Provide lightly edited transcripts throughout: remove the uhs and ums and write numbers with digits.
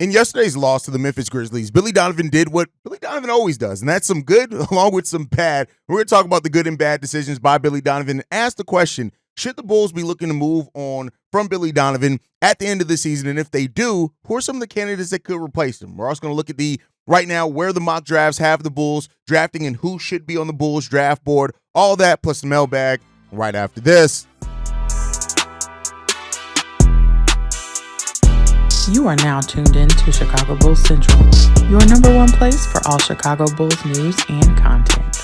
In yesterday's loss to the Memphis Grizzlies, Billy Donovan did what Billy Donovan always does, and that's some good along with some bad. We're going to talk about the good and bad decisions by Billy Donovan and ask the question, should the Bulls be looking to move on from Billy Donovan at the end of the season? And if they do, who are some of the candidates that could replace him? We're also going to look at right now where the mock drafts have the Bulls drafting and who should be on the Bulls draft board. All that plus the mailbag right after this. You are now tuned in to Chicago Bulls Central, your number one place for all Chicago Bulls news and content.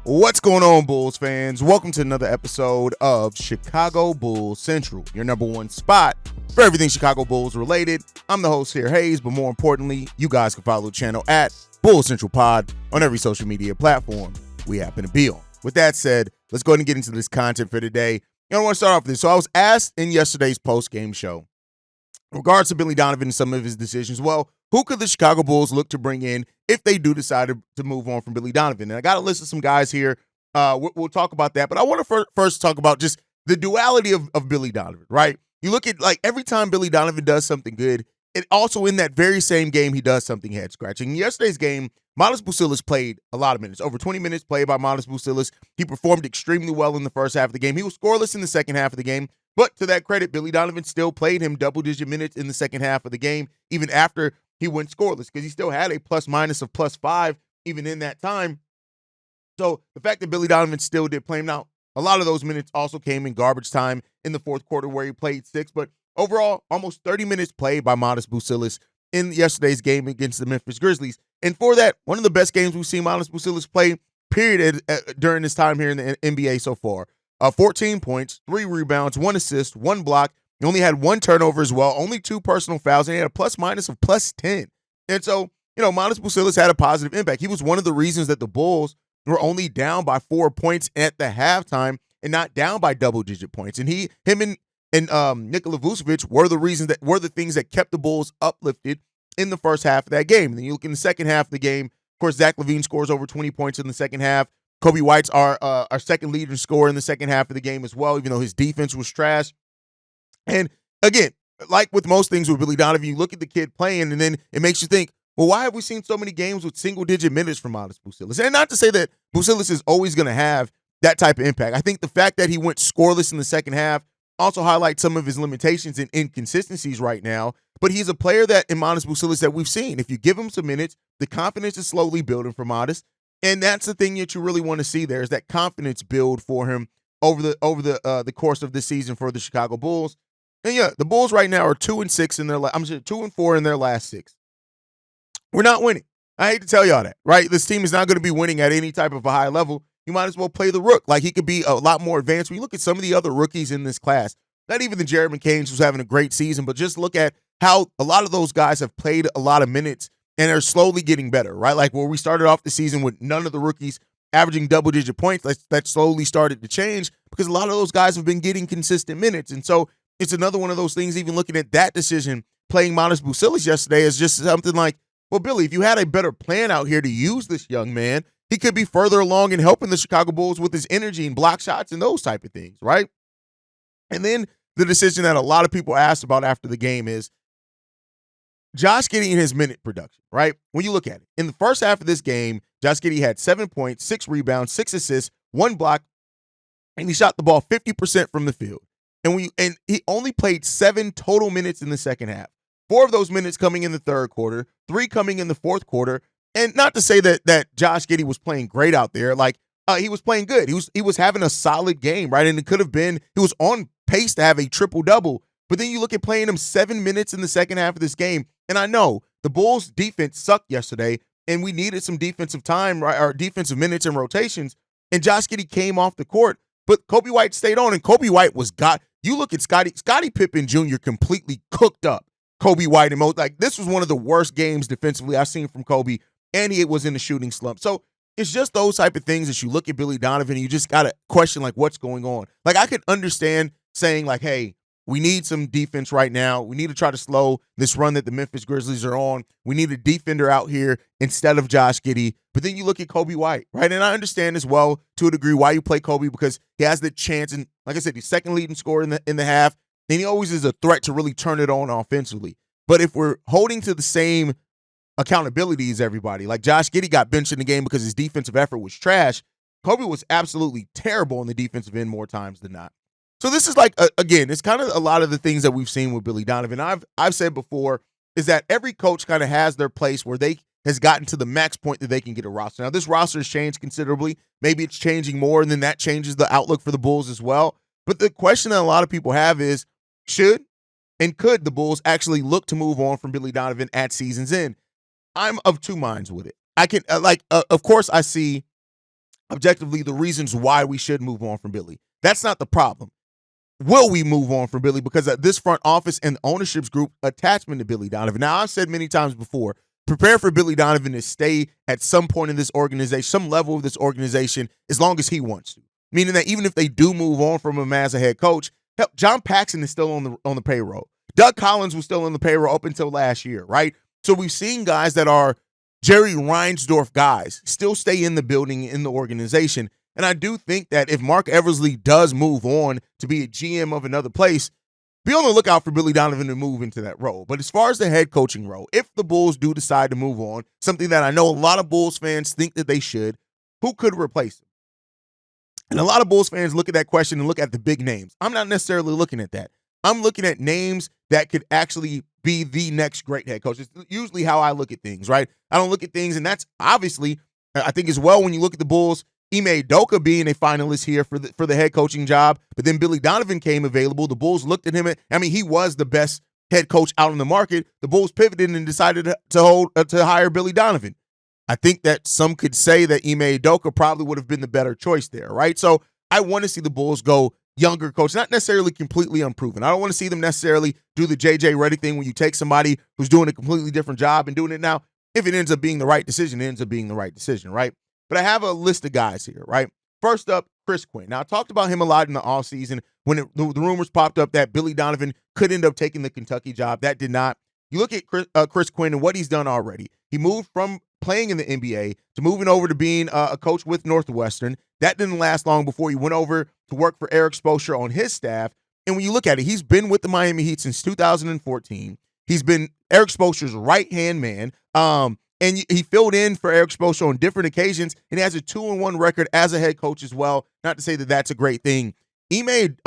What's going on, Bulls fans? Welcome to another episode of Chicago Bulls Central, your number one spot for everything Chicago Bulls related. I'm the host here, Haize, but more importantly, you guys can follow the channel at Bulls Central Pod on every social media platform we happen to be on. With that said, let's go ahead and get into this content for today. I want to start off with this. So I was asked in yesterday's post-game show, in regards to Billy Donovan and some of his decisions, well, who could the Chicago Bulls look to bring in if they do decide to move on from Billy Donovan? And I got a list of some guys here. We'll talk about that. But I want to first talk about just the duality of Billy Donovan, right? You look at, like, every time Billy Donovan does something good, it also in that very same game he does something head-scratching. In yesterday's game, Matas Buzelis played a lot of minutes, over 20 minutes played by Matas Buzelis. He performed extremely well in the first half of the game. He was scoreless in the second half of the game, but to that credit, Billy Donovan still played him double-digit minutes in the second half of the game, even after he went scoreless, because he still had a plus-minus of +5 even in that time. So the fact that Billy Donovan still did play him, now, a lot of those minutes also came in garbage time in the fourth quarter where he played 6, but overall, almost 30 minutes played by Matas Buzelis in yesterday's game against the Memphis Grizzlies. And for that, one of the best games we've seen Matas Buzelis play, period, during his time here in the NBA so far. 14 points, 3 rebounds, 1 assist, 1 block. He only had 1 turnover as well, only 2 personal fouls, and he had a plus-minus of +10. And so, Matas Buzelis had a positive impact. He was one of the reasons that the Bulls were only down by 4 points at the halftime and not down by double-digit points. And him and Nikola Vucevic were the things that kept the Bulls uplifted in the first half of that game. And then you look in the second half of the game, of course, Zach LaVine scores over 20 points in the second half. Coby White's our second leading scorer in the second half of the game as well, even though his defense was trash. And again, like with most things with Billy Donovan, you look at the kid playing, and then it makes you think, well, why have we seen so many games with single-digit minutes from Matas Buzelis? And not to say that Buzelis is always going to have that type of impact. I think the fact that he went scoreless in the second half also highlights some of his limitations and inconsistencies right now. But he's a player that, in Matas Buzelis, that we've seen. If you give him some minutes, the confidence is slowly building for Matas. And that's the thing that you really want to see there, is that confidence build for him over the course of this season for the Chicago Bulls. And yeah, the Bulls right now are 2-6 in their 2-4 in their last 6. We're not winning. I hate to tell y'all that, right? This team is not going to be winning at any type of a high level. You might as well play the rook. Like, he could be a lot more advanced. When you look at some of the other rookies in this class, not even the Jared McCain, who's having a great season, but just look at how a lot of those guys have played a lot of minutes and are slowly getting better, right? Like, where we started off the season with none of the rookies averaging double-digit points, that slowly started to change because a lot of those guys have been getting consistent minutes. And so it's another one of those things, even looking at that decision, playing Matas Buzelis yesterday is just something like, well, Billy, if you had a better plan out here to use this young man, he could be further along in helping the Chicago Bulls with his energy and block shots and those type of things, right? And then the decision that a lot of people asked about after the game is Josh Giddey and his minute production, right? When you look at it, in the first half of this game, Josh Giddey had 7 points, 6 rebounds, 6 assists, 1 block, and he shot the ball 50% from the field. And he only played 7 total minutes in the second half. 4 of those minutes coming in the third quarter, 3 coming in the fourth quarter. And not to say that Josh Giddey was playing great out there. Like, he was playing good. He was having a solid game, right? And it could have been, he was on pace to have a triple-double. But then you look at playing him 7 minutes in the second half of this game. And I know the Bulls' defense sucked yesterday, and we needed some defensive time, right, or defensive minutes and rotations. And Josh Giddey came off the court, but Coby White stayed on, and Coby White was you look at Scottie Pippen Jr. completely cooked up Coby White. And like, this was one of the worst games defensively I've seen from Coby, and he was in a shooting slump. So it's just those type of things that you look at Billy Donovan and you just got to question, like, what's going on? Like, I could understand saying, like, hey, we need some defense right now. We need to try to slow this run that the Memphis Grizzlies are on. We need a defender out here instead of Josh Giddey. But then you look at Coby White, right? And I understand as well, to a degree, why you play Coby, because he has the chance. And like I said, he's second leading scorer in the half. and he always is a threat to really turn it on offensively. But if we're holding to the same accountability as everybody, like Josh Giddey got benched in the game because his defensive effort was trash, Kobe was absolutely terrible on the defensive end more times than not. So this is like, again, it's kind of a lot of the things that we've seen with Billy Donovan. I've said before is that every coach kind of has their place where they has gotten to the max point that they can get a roster. Now, this roster has changed considerably. Maybe it's changing more, and then that changes the outlook for the Bulls as well. But the question that a lot of people have is, should and could the Bulls actually look to move on from Billy Donovan at season's end? I'm of two minds with it. I can, of course, I see objectively the reasons why we should move on from Billy. That's not the problem. Will we move on from Billy? Because this front office and ownership's group attachment to Billy Donovan. Now, I've said many times before, prepare for Billy Donovan to stay at some point in this organization, some level of this organization, as long as he wants to. Meaning that even if they do move on from him as a head coach, hell, John Paxson is still on the payroll. Doug Collins was still on the payroll up until last year, right? So we've seen guys that are Jerry Reinsdorf guys still stay in the building, in the organization. And I do think that if Mark Eversley does move on to be a GM of another place, be on the lookout for Billy Donovan to move into that role. But as far as the head coaching role, if the Bulls do decide to move on, something that I know a lot of Bulls fans think that they should, who could replace him? And a lot of Bulls fans look at that question and look at the big names. I'm not necessarily looking at that. I'm looking at names that could actually be the next great head coach. It's usually how I look at things, right? I don't look at things, and that's obviously, I think as well, when you look at the Bulls, Ime Udoka being a finalist here for the head coaching job, but then Billy Donovan came available. The Bulls looked at him, he was the best head coach out in the market. The Bulls pivoted and decided to hire Billy Donovan. I think that some could say that Ime Udoka probably would have been the better choice there, right? So I want to see the Bulls go younger coach, not necessarily completely unproven. I don't want to see them necessarily do the JJ Redick thing when you take somebody who's doing a completely different job and doing it now. If it ends up being the right decision, it ends up being the right decision, right? But I have a list of guys here, right? First up, Chris Quinn. Now, I talked about him a lot in the offseason when the rumors popped up that Billy Donovan could end up taking the Kentucky job. That did not. You look at Chris Quinn and what he's done already. He moved from playing in the NBA to moving over to being a coach with Northwestern. That didn't last long before he went over to work for Eric Spoelstra on his staff. And when you look at it, he's been with the Miami Heat since 2014. He's been Eric Spoelstra's right-hand man. And he filled in for Eric Spoelstra on different occasions, and he has a 2-1 record as a head coach as well. Not to say that that's a great thing. Udonis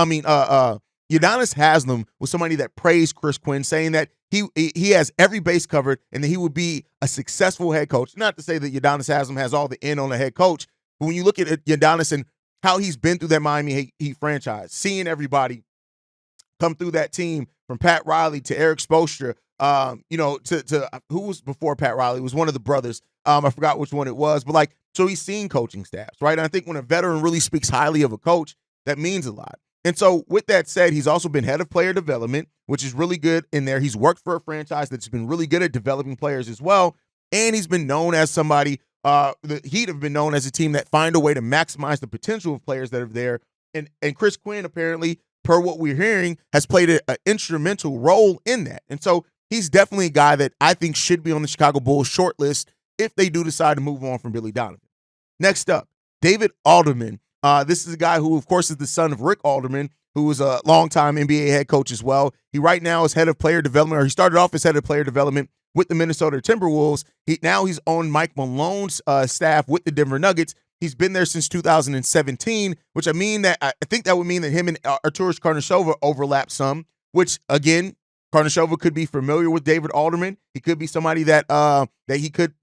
Haslem was somebody that praised Chris Quinn, saying that he has every base covered and that he would be a successful head coach. Not to say that Udonis Haslem has all the in on a head coach, but when you look at Udonis and how he's been through that Miami Heat franchise, seeing everybody come through that team from Pat Riley to Eric Spoelstra, to who was before Pat Riley? It was one of the brothers. I forgot which one it was, but so he's seen coaching staffs, right? And I think when a veteran really speaks highly of a coach, that means a lot. And so with that said, he's also been head of player development, which is really good in there. He's worked for a franchise that's been really good at developing players as well. And he's been known as somebody, the Heat have been known as a team that find a way to maximize the potential of players that are there. And Chris Quinn, apparently, per what we're hearing, has played an instrumental role in that. And so he's definitely a guy that I think should be on the Chicago Bulls short list if they do decide to move on from Billy Donovan. Next up, David Alderman. This is a guy who, of course, is the son of Rick Alderman, who was a longtime NBA head coach as well. He right now is head of player development, or he started off as head of player development with the Minnesota Timberwolves. He's on Mike Malone's staff with the Denver Nuggets. He's been there since 2017, which I think that would mean that him and Arturas Karnisovas overlap some, which, again, Karnisovas could be familiar with David Alderman. He could be somebody that he could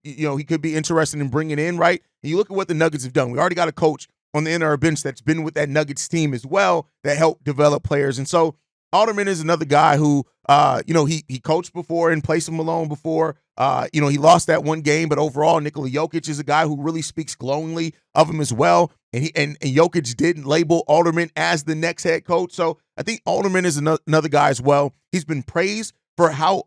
be interested in bringing in, right? And you look at what the Nuggets have done. We already got a coach on the end of our bench that's been with that Nuggets team as well that helped develop players. And so Alderman is another guy who, he coached before and played some Malone before. He lost that one game, but overall, Nikola Jokic is a guy who really speaks glowingly of him as well. And Jokic did label Alderman as the next head coach. So I think Alderman is another guy as well. He's been praised for how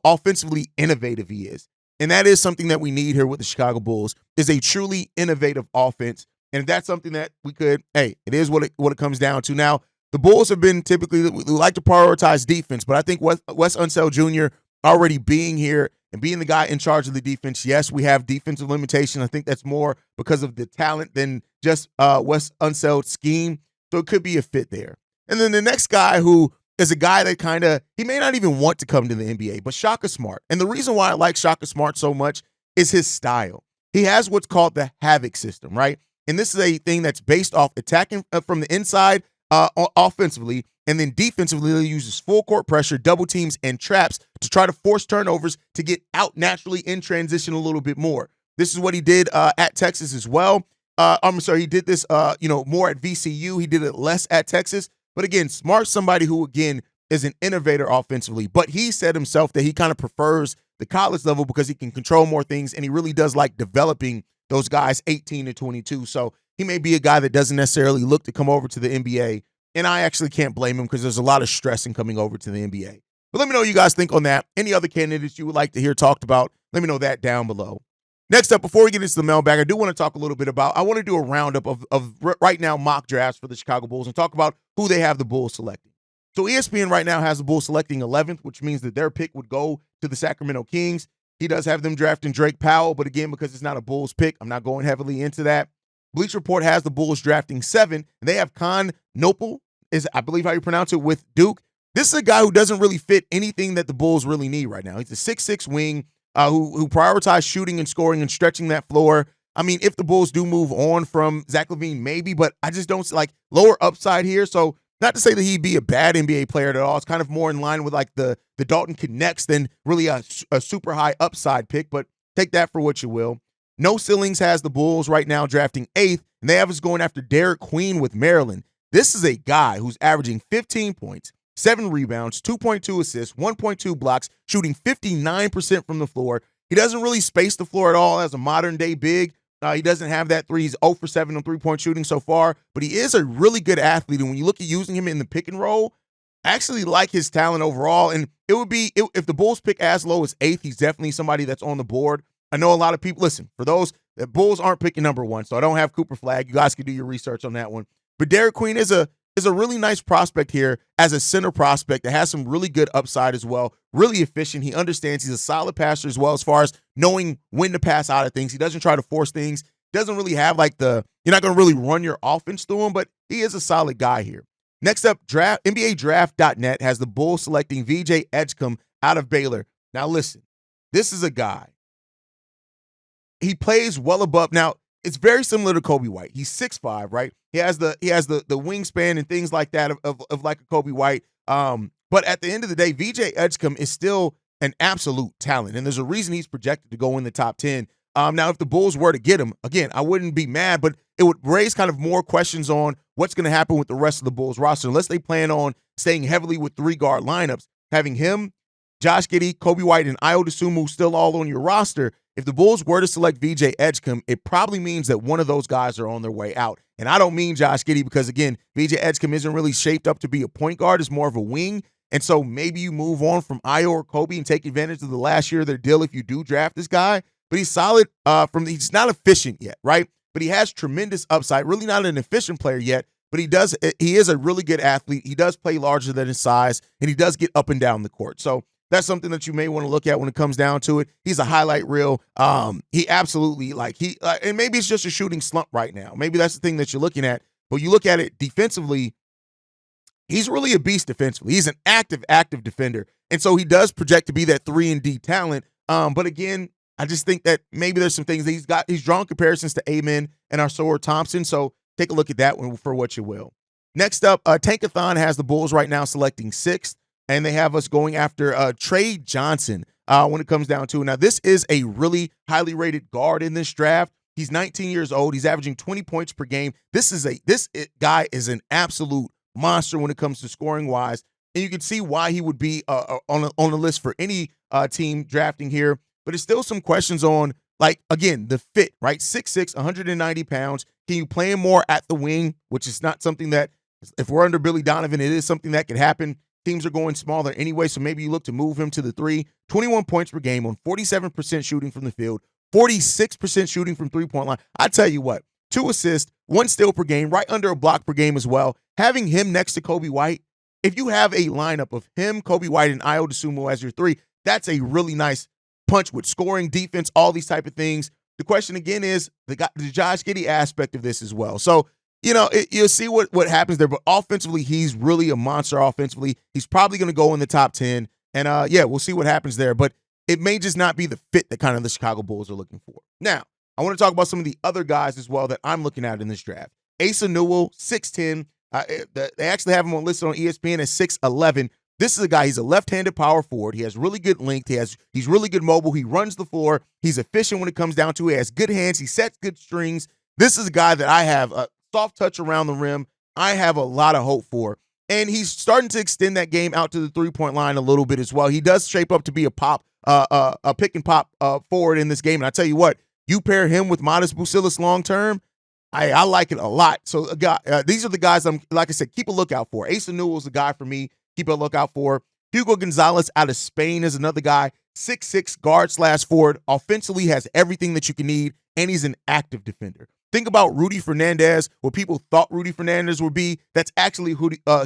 offensively innovative he is. And that is something that we need here with the Chicago Bulls, is a truly innovative offense. And if that's something that we could, it is what it comes down to. Now, the Bulls have been typically, we like to prioritize defense, but I think Wes Unseld Jr. already being here and being the guy in charge of the defense, yes, we have defensive limitation. I think that's more because of the talent than just Wes Unseld's scheme. So it could be a fit there. And then the next guy who is a guy that he may not even want to come to the NBA, but Shaka Smart. And the reason why I like Shaka Smart so much is his style. He has what's called the Havoc system, right? And this is a thing that's based off attacking from the inside offensively, and then defensively he uses full court pressure, double teams, and traps to try to force turnovers to get out naturally in transition a little bit more. This is what he did at Texas as well. I'm sorry, he did this more at VCU. He did it less at Texas. But again, Smart's somebody who, again, is an innovator offensively. But he said himself that he kind of prefers the college level because he can control more things, and he really does like developing those guys 18 to 22. So he may be a guy that doesn't necessarily look to come over to the NBA, and I actually can't blame him because there's a lot of stress in coming over to the NBA. But let me know what you guys think on that. Any other candidates you would like to hear talked about, let me know that down below. Next up, before we get into the mailbag, I do want to talk a little bit about, I want to do a roundup of right now mock drafts for the Chicago Bulls and talk about who they have the Bulls selecting. So ESPN right now has the Bulls selecting 11th, which means that their pick would go to the Sacramento Kings. He does have them drafting Drake Powell, but again, because it's not a Bulls pick, I'm not going heavily into that. Bleacher Report has the Bulls drafting 7, and they have Con Nopel, is I believe how you pronounce it, with Duke. This is a guy who doesn't really fit anything that the Bulls really need right now. He's a 6'6" wing who prioritize shooting and scoring and stretching that floor. I mean, if the Bulls do move on from Zach LaVine, maybe, but I just don't like lower upside here. So not to say that he'd be a bad NBA player at all. It's kind of more in line with like the Dalton Connects than really a super high upside pick, but take that for what you will. No Ceilings has the Bulls right now drafting 8th, and they have us going after Derek Queen with Maryland. This is a guy who's averaging 15 points, 7 rebounds, 2.2 assists, 1.2 blocks, shooting 59% from the floor. He doesn't really space the floor at all as a modern-day big. He doesn't have that three. He's 0 for 7 on three-point shooting so far, but he is a really good athlete. And when you look at using him in the pick and roll, I actually like his talent overall. And it would be, if the Bulls pick as low as 8th, he's definitely somebody that's on the board. I know a lot of people, listen, for those, the Bulls aren't picking number 1, so I don't have Cooper Flagg. You guys can do your research on that one. But Derek Queen is a really nice prospect here as a center prospect that has some really good upside as well, really efficient. He understands he's a solid passer as well as far as knowing when to pass out of things. He doesn't try to force things. Doesn't really have like you're not going to really run your offense through him, but he is a solid guy here. Next up, NBADraft.net has the Bulls selecting VJ Edgecombe out of Baylor. Now listen, this is a guy. He plays well above. Now, it's very similar to Kobe White. He's 6'5", right? He has the wingspan and things like that of like a Kobe White. But at the end of the day, VJ Edgecombe is still an absolute talent, and there's a reason he's projected to go in the top 10. Now, if the Bulls were to get him, again, I wouldn't be mad, but it would raise kind of more questions on what's going to happen with the rest of the Bulls roster, unless they plan on staying heavily with 3-guard lineups. Having him, Josh Giddey, Kobe White, and Ayo Dosunmu still all on your roster. If the Bulls were to select VJ Edgecombe, it probably means that one of those guys are on their way out. And I don't mean Josh Giddey because, again, VJ Edgecombe isn't really shaped up to be a point guard. It's more of a wing. And so maybe you move on from Ayo or Kobe and take advantage of the last year of their deal if you do draft this guy. But he's solid. He's not efficient yet, right? But he has tremendous upside. Really not an efficient player yet, but he is a really good athlete. He does play larger than his size, and he does get up and down the court. So that's something that you may want to look at when it comes down to it. He's a highlight reel. He absolutely and maybe it's just a shooting slump right now. Maybe that's the thing that you're looking at. But you look at it defensively, he's really a beast defensively. He's an active defender. And so he does project to be that 3-and-D talent. But again, I just think that maybe there's some things that he's drawn comparisons to Amen and Arsor Thompson. So take a look at that one for what you will. Next up, Tankathon has the Bulls right now selecting 6th. And they have us going after Trey Johnson when it comes down to it. Now, this is a really highly rated guard in this draft. He's 19 years old. He's averaging 20 points per game. This guy is an absolute monster when it comes to scoring wise. And you can see why he would be on the list for any team drafting here. But there's still some questions on, like, again, the fit, right? 6'6", 190 pounds. Can you play him more at the wing, which is not something that, if we're under Billy Donovan, it is something that could happen. Teams are going smaller anyway, so maybe you look to move him to the 3. 21 points per game on 47% shooting from the field, 46% shooting from three-point line. I tell you what, 2 assists, 1 steal per game, right under a block per game as well. Having him next to Kobe White, if you have a lineup of him, Kobe White, and Ayo Dosunmu as your 3, that's a really nice punch with scoring, defense, all these type of things. The question again is the Josh Giddey aspect of this as well. So you'll see what happens there. But offensively, he's really a monster offensively. He's probably going to go in the top 10. And, we'll see what happens there. But it may just not be the fit that kind of the Chicago Bulls are looking for. Now, I want to talk about some of the other guys as well that I'm looking at in this draft. Asa Newell, 6'10". They actually have him listed on ESPN as 6'11". This is a guy, he's a left-handed power forward. He has really good length. He's really good mobile. He runs the floor. He's efficient when it comes down to it. He has good hands. He sets good strings. This is a guy that I have a soft touch around the rim. I have a lot of hope for. And he's starting to extend that game out to the three-point line a little bit as well. He does shape up to be a pick and pop forward in this game. And I tell you what, you pair him with Modest Bucilis long-term, I like it a lot. So these are the guys like I said, keep a lookout for. Asa Newell's the guy for me. Keep a lookout for. Hugo Gonzalez out of Spain is another guy. 6'6" guard/forward. Offensively has everything that you can need, and he's an active defender. Think about Rudy Fernandez, what people thought Rudy Fernandez would be. That's actually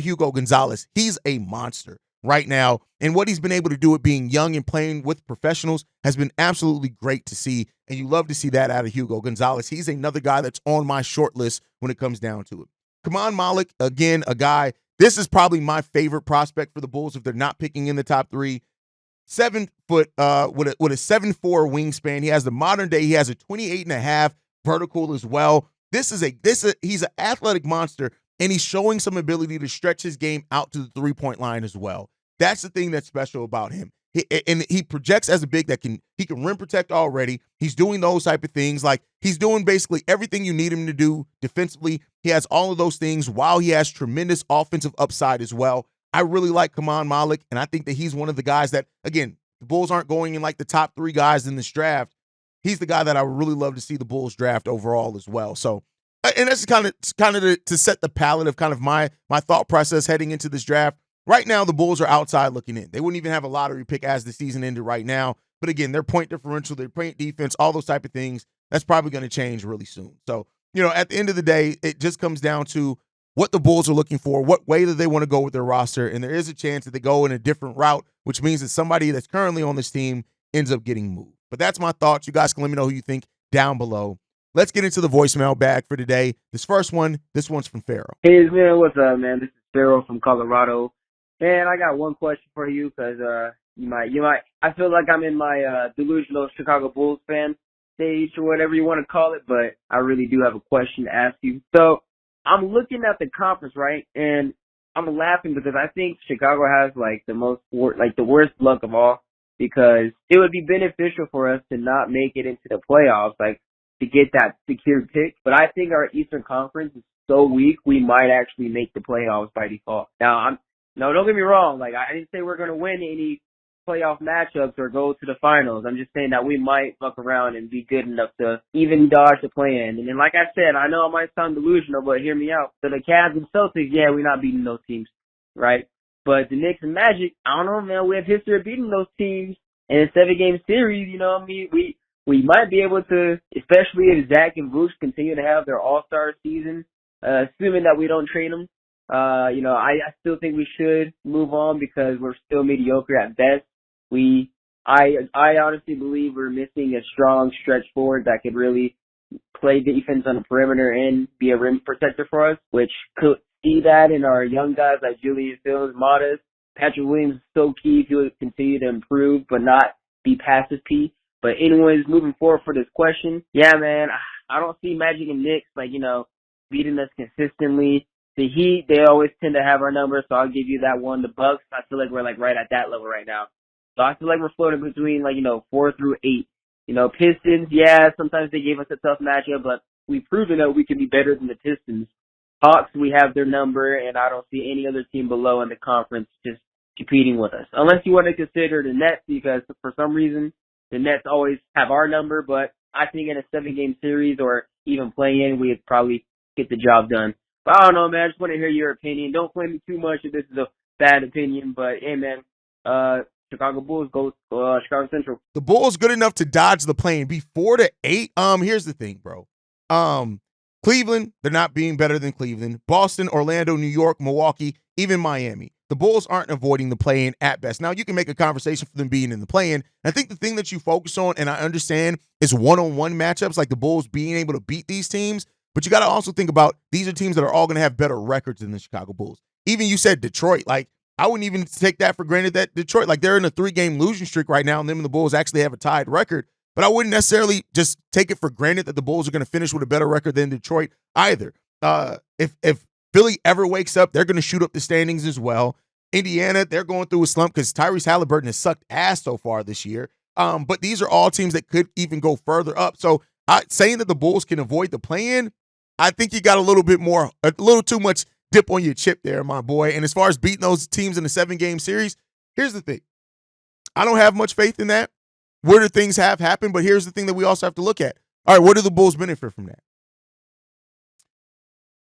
Hugo Gonzalez. He's a monster right now, and what he's been able to do with being young and playing with professionals has been absolutely great to see, and you love to see that out of Hugo Gonzalez. He's another guy that's on my short list when it comes down to it. Kaman Malik, again, a guy. This is probably my favorite prospect for the Bulls if they're not picking in the top 3. 7 foot with a 7'4" wingspan. He has the modern day. He has a 28.5 vertical as well. He's an athletic monster, and he's showing some ability to stretch his game out to the three-point line as well. That's the thing that's special about him. He projects as a big that he can rim protect already. He's doing those type of things. Like, he's doing basically everything you need him to do defensively. He has all of those things while he has tremendous offensive upside as well. I really like Kaman Malik, and I think that he's one of the guys that, again, the Bulls aren't going in like the top 3 guys in this draft. He's the guy that I would really love to see the Bulls draft overall as well. So, and that's kind of to set the palette of kind of my thought process heading into this draft. Right now, the Bulls are outside looking in. They wouldn't even have a lottery pick as the season ended right now. But again, their point differential, their point defense, all those type of things, that's probably going to change really soon. So, at the end of the day, it just comes down to what the Bulls are looking for, what way that they want to go with their roster, and there is a chance that they go in a different route, which means that somebody that's currently on this team ends up getting moved. But that's my thoughts. You guys can let me know who you think down below. Let's get into the voicemail bag for today. This one's from Pharaoh. Hey, man, what's up, man? This is Pharaoh from Colorado. Man, I got one question for you because you might. I feel like I'm in my delusional Chicago Bulls fan stage or whatever you want to call it, but I really do have a question to ask you. So I'm looking at the conference, right, and I'm laughing because I think Chicago has like the worst luck of all, because it would be beneficial for us to not make it into the playoffs, like to get that secured pick. But I think our Eastern Conference is so weak, we might actually make the playoffs by default. No, don't get me wrong. Like, I didn't say we're going to win any playoff matchups or go to the finals. I'm just saying that we might fuck around and be good enough to even dodge the play-in. And then, like I said, I know I might sound delusional, but hear me out. So the Cavs and Celtics, yeah, we're not beating those teams, right? But the Knicks and Magic, I don't know, man. We have history of beating those teams in a 7-game series. You know what I mean? We might be able to, especially if Zach and Bruce continue to have their all-star season, assuming that we don't trade them. I still think we should move on because we're still mediocre at best. I honestly believe we're missing a strong stretch forward that could really play defense on the perimeter and be a rim protector for us, which could see that in our young guys like Julius Fields, Modest. Patrick Williams is so key if he would continue to improve but not be passive P. But anyways, moving forward for this question, yeah, man, I don't see Magic and Knicks, beating us consistently. The Heat, they always tend to have our number, so I'll give you that one. The Bucks, I feel like we're right at that level right now. So I feel like we're floating between 4 through 8. Pistons, yeah, sometimes they gave us a tough matchup, but we've proven that we can be better than the Pistons. Hawks, we have their number, and I don't see any other team below in the conference just competing with us. Unless you want to consider the Nets, because for some reason the Nets always have our number, but I think in a 7-game series or even play-in, we'd probably get the job done. But I don't know, man. I just want to hear your opinion. Don't claim me too much if this is a bad opinion, but hey, man, Chicago Bulls go Chicago Central. The Bulls good enough to dodge the plane. Be 4 to 8. Here's the thing, bro. Cleveland, they're not being better than Cleveland. Boston, Orlando, New York, Milwaukee, even Miami. The Bulls aren't avoiding the play-in at best. Now, you can make a conversation for them being in the play-in. I think the thing that you focus on, and I understand, is one-on-one matchups, like the Bulls being able to beat these teams. But you got to also think about these are teams that are all going to have better records than the Chicago Bulls. Even you said Detroit, like I wouldn't even take that for granted that Detroit, like they're in a 3-game losing streak right now, and them and the Bulls actually have a tied record. But I wouldn't necessarily just take it for granted that the Bulls are going to finish with a better record than Detroit either. If Philly ever wakes up, they're going to shoot up the standings as well. Indiana, they're going through a slump because Tyrese Halliburton has sucked ass so far this year. But these are all teams that could even go further up. So saying that the Bulls can avoid the play-in, I think you got a little too much dip on your chip there, my boy. And as far as beating those teams in the 7-game series, here's the thing. I don't have much faith in that. Where do things have happened? But here's the thing that we also have to look at. All right, what do the Bulls benefit from that?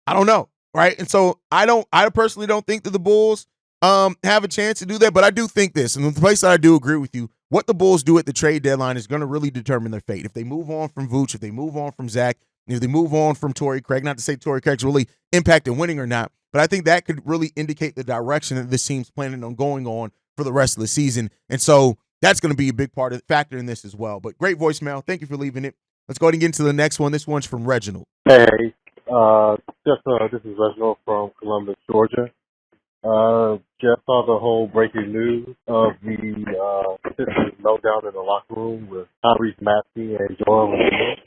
I don't know, right? And so I personally don't think that the Bulls have a chance to do that, but I do think this, and the place that I do agree with you, what the Bulls do at the trade deadline is going to really determine their fate. If they move on from Vooch, if they move on from Zach, if they move on from Torrey Craig, not to say Torrey Craig's really impacted winning or not, but I think that could really indicate the direction that this team's planning on going on for the rest of the season. And so that's going to be a big factor in this as well. But great voicemail. Thank you for leaving it. Let's go ahead and get into the next one. This one's from Reginald. Hey, this is Reginald from Columbus, Georgia. Just saw the whole breaking news of the Sixers meltdown in the locker room with Tyrese Maxey and Joel Embiid.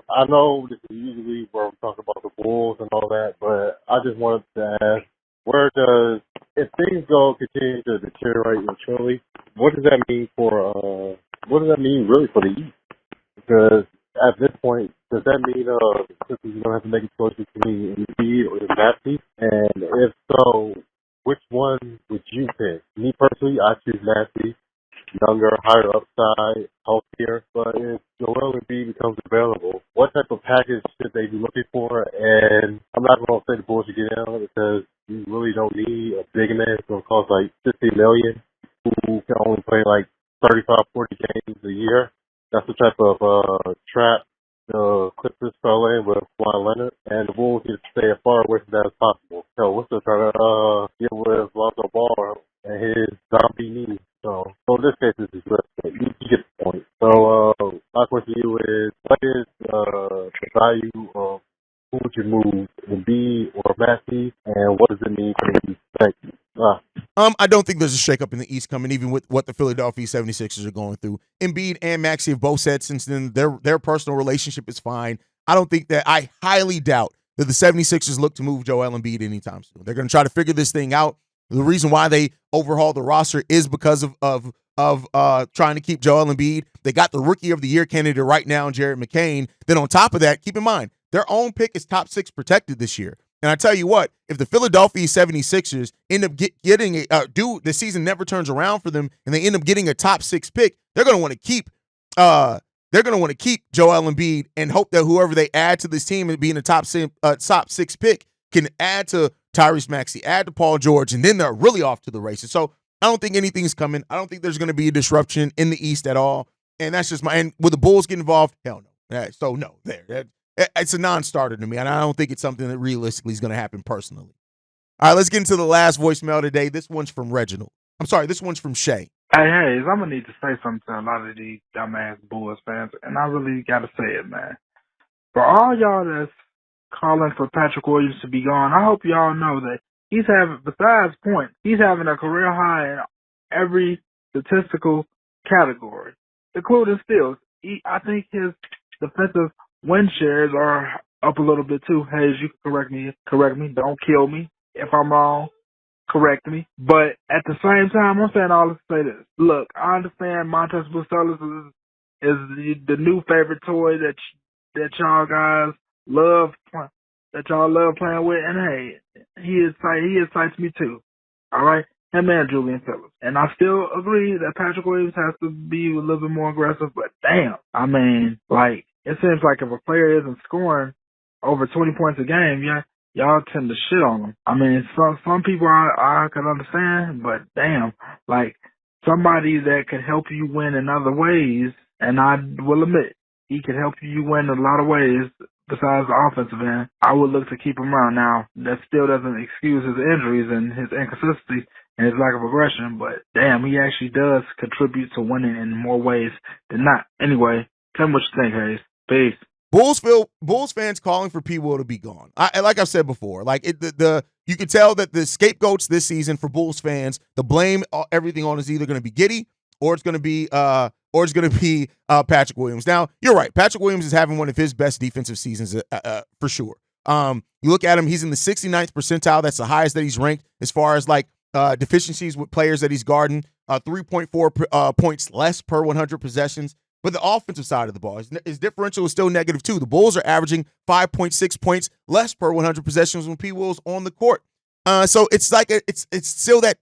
I know this is usually where we talk about the Bulls and all that, but I just wanted to ask, if things continue to deteriorate internally, what does that mean really for the East? Because at this point, does that mean Sixers are going to have to make a choice between Embiid or Maxey? And if so, which one would you pick? Me personally, I choose Maxey. Younger, higher upside, healthier. But if Joel Embiid becomes available, what type of package should they be looking for? And I'm not going to say the Bulls should get out because you really don't need a big man. It's going to cost like $50 million, who can only play like 35, 40 games a year. That's the type of trap the Clippers fell in with Kawhi Leonard, and the Bulls need to stay as far away from that as possible. So we're still trying to get with Lonzo Ball and his zombie knee. So in this case, this is good. You get the point. So my question to you is, what is the value of who would you move, Embiid or Maxey, and what does it mean for the East? Thank you. I don't think there's a shakeup in the East coming, even with what the Philadelphia 76ers are going through. Embiid and Maxey have both said since then their personal relationship is fine. I highly doubt that the 76ers look to move Joel Embiid anytime soon. They're going to try to figure this thing out. The reason why they overhauled the roster is because of trying to keep Joel Embiid. They got the Rookie of the Year candidate right now, Jared McCain. Then on top of that, keep in mind, their own pick is top 6 protected this year. And I tell you what, if the Philadelphia 76ers end up getting the season never turns around for them and they end up getting a top 6 pick, they're going to want to keep Joel Embiid and hope that whoever they add to this team and being a top 6 pick can add to Tyrese Maxey, add to Paul George, and then they're really off to the races. So I don't think anything's coming. I don't think there's going to be a disruption in the East at all. And that's just and will the Bulls get involved? Hell no. So no, it's a non-starter to me, and I don't think it's something that realistically is going to happen personally. All right, let's get into the last voicemail today. This one's from Reginald. I'm sorry, this one's from Shay. Hey, I'm going to need to say something to a lot of these dumbass Bulls fans, and I really got to say it, man. For all y'all that's calling for Patrick Williams to be gone, I hope y'all know that besides points, he's having a career high in every statistical category, including steals. I think his defensive win shares are up a little bit too. Haize, you can correct me. Don't kill me if I'm wrong. Correct me. But at the same time, I'm saying all this to say this. Look, I understand Montrezl Harrell is the new favorite toy that y'all guys love playing with, and hey, he excites me too. All right, him and Julian Phillips, and I still agree that Patrick Williams has to be a little bit more aggressive. But damn, I mean, like it seems like if a player isn't scoring over 20 points a game, y'all tend to shit on them. I mean, some people I can understand, but damn, like somebody that could help you win in other ways, and I will admit he could help you win in a lot of ways besides the offensive end, I would look to keep him around. Now, that still doesn't excuse his injuries and his inconsistency and his lack of aggression, but damn, he actually does contribute to winning in more ways than not. Anyway, tell me what you think, Haize. Peace. Bulls fans calling for P. Will to be gone. Like I've said before, like you can tell that the scapegoats this season for Bulls fans, the blame everything on is either going to be Giddey or it's going to be Patrick Williams. Now you're right, Patrick Williams is having one of his best defensive seasons for sure. You look at him, he's in the 69th percentile. That's the highest that he's ranked as far as like deficiencies with players that he's guarding. 3.4 points less per 100 possessions. But the offensive side of the ball, his differential is still negative too. The Bulls are averaging 5.6 points less per 100 possessions when P. Will's on the court. So it's like it's still that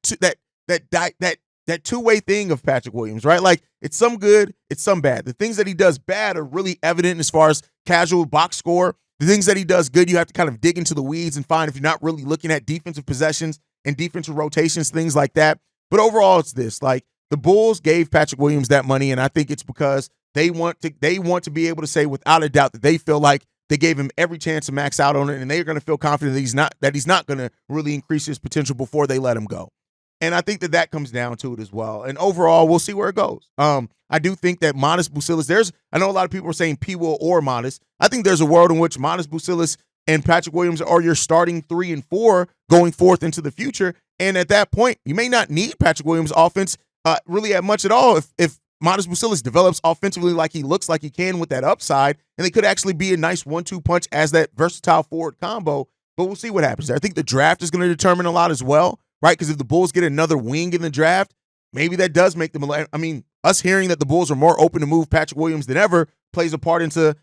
two-way thing of Patrick Williams, right? Like it's some good, it's some bad. The things that he does bad are really evident as far as casual box score. The things that he does good, you have to kind of dig into the weeds and find if you're not really looking at defensive possessions and defensive rotations, things like that. But overall, it's this: like the Bulls gave Patrick Williams that money, and I think it's because they want to be able to say without a doubt that they feel like they gave him every chance to max out on it, and they're going to feel confident that he's not going to really increase his potential before they let him go. And I think that comes down to it as well. And overall, we'll see where it goes. I do think that Modest Bucilis, I know a lot of people are saying P. Will or Modest. I think there's a world in which Modest Bucilis and Patrick Williams are your starting 3 and 4 going forth into the future. And at that point, you may not need Patrick Williams' offense really at much at all if Modest Bucilis develops offensively like he looks like he can with that upside, and they could actually be a nice 1-2 punch as that versatile forward combo. But we'll see what happens there. I think the draft is going to determine a lot as well, right? Because if the Bulls get another wing in the draft, maybe that does make them. I mean, us hearing that the Bulls are more open to move Patrick Williams than ever plays a part into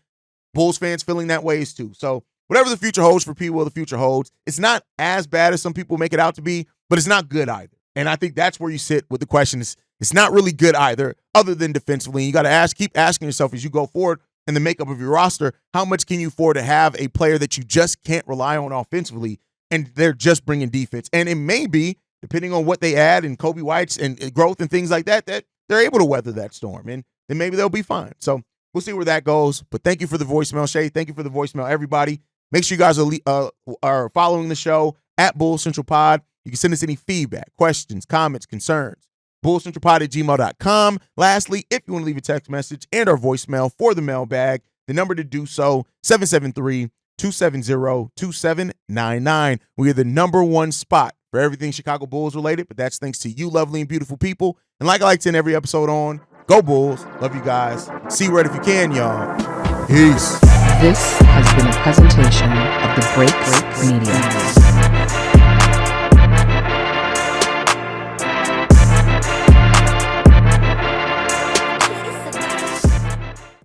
Bulls fans feeling that ways too. So whatever the future holds for P. Will, the future holds. It's not as bad as some people make it out to be, but it's not good either. And I think that's where you sit with the question. It's not really good either, other than defensively. And you got to keep asking yourself as you go forward in the makeup of your roster, how much can you afford to have a player that you just can't rely on offensively, and they're just bringing defense? And it may be, depending on what they add and Kobe White's and growth and things like that, that they're able to weather that storm, and then maybe they'll be fine. So we'll see where that goes. But thank you for the voicemail, Shay. Thank you for the voicemail, everybody. Make sure you guys are following the show at Bull Central Pod. You can send us any feedback, questions, comments, concerns. bullcentralpod@gmail.com. Lastly, if you want to leave a text message and our voicemail for the mailbag, the number to do so, 773-270-2799. We are the #1 spot for everything Chicago Bulls related, but that's thanks to you lovely and beautiful people. And like I like to end every episode on, go Bulls. Love you guys. See Red if you can, y'all. Peace. This has been a presentation of the Break Media.